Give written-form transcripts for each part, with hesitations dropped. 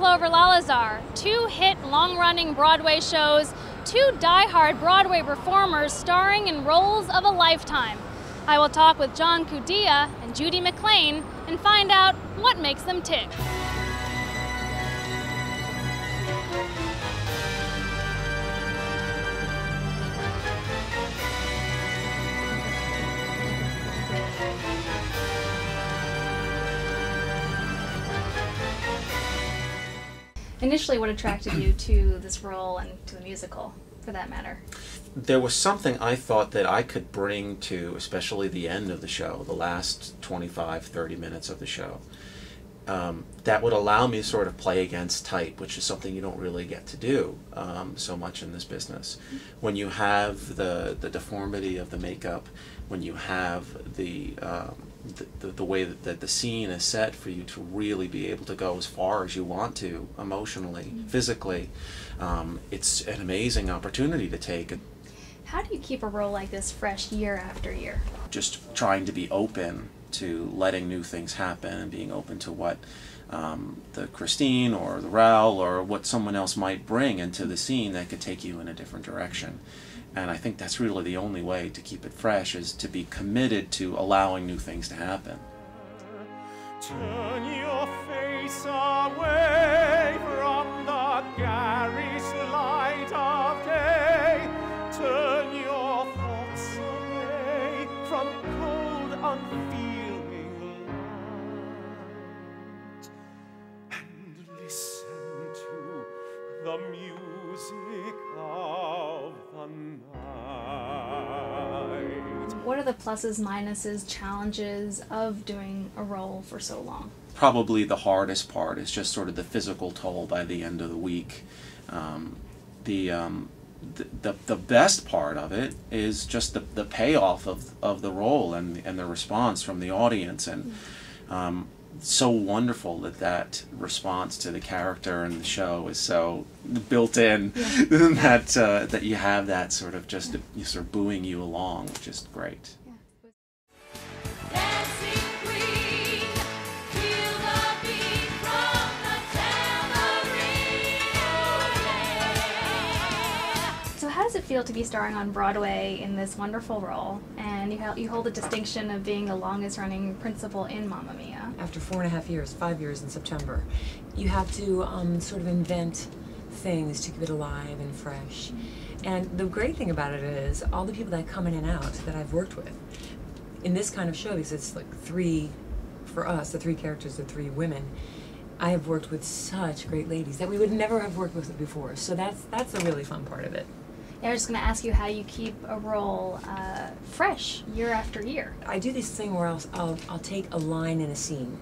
Clover Lalazar, 2 hit long-running Broadway shows, 2 die-hard Broadway performers starring in roles of a lifetime. I will talk with Cudia and Judy McLane and find out what makes them tick. Initially, what attracted you to this role and to the musical, for that matter? There was something I thought that I could bring to, especially the end of the show, the last 25, 30 minutes of the show, that would allow me to sort of play against type, which is something you don't really get to do so much in this business. When you have the deformity of the makeup, when you have the way that the scene is set for you to really be able to go as far as you want to, emotionally, physically, it's an amazing opportunity to take. How do you keep a role like this fresh year after year? Just trying to be open to letting new things happen and being open to what the Christine or the Raoul or what someone else might bring into the scene that could take you in a different direction. And I think that's really the only way to keep it fresh, is to be committed to allowing new things to happen. Turn your face away from the garish light of day. Turn your thoughts away from cold, unfeeling light. And listen to the music of the night. What are the pluses, minuses, challenges of doing a role for so long? Probably the hardest part is just sort of the physical toll by the end of the week. The best part of it is just the payoff of the role and the response from the audience, and so wonderful that response to the character and the show is so built in that you have that sort of just sort of buoying you along, which is great. How does it feel to be starring on Broadway in this wonderful role, and you hold the distinction of being the longest running principal in Mamma Mia? After 4.5 years, 5 years in September, you have to sort of invent things to keep it alive and fresh. And the great thing about it is all the people that come in and out that I've worked with in this kind of show, because it's like 3, for us, the 3 characters, the 3 women, I have worked with such great ladies that we would never have worked with before. So that's a really fun part of it. Yeah, I was just going to ask you how you keep a role fresh year after year. I do this thing where I'll take a line in a scene,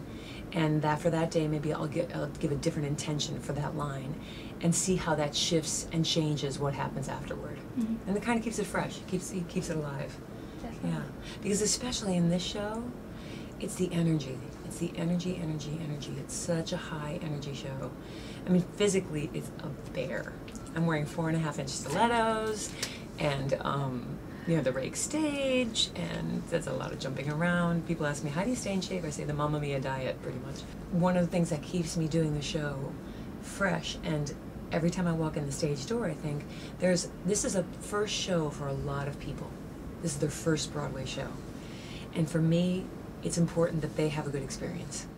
and for that day maybe I'll give a different intention for that line, and see how that shifts and changes what happens afterward. And it kind of keeps it fresh, keeps it alive. Definitely. Yeah, because especially in this show, it's the energy. It's the energy. It's such a high energy show. I mean, physically, it's a bear. I'm wearing 4.5-inch stilettos, and the rake stage, and there's a lot of jumping around. People ask me, how do you stay in shape? I say the Mamma Mia diet, pretty much. One of the things that keeps me doing the show fresh, and every time I walk in the stage door, I think this is a first show for a lot of people. This is their first Broadway show. And for me, it's important that they have a good experience.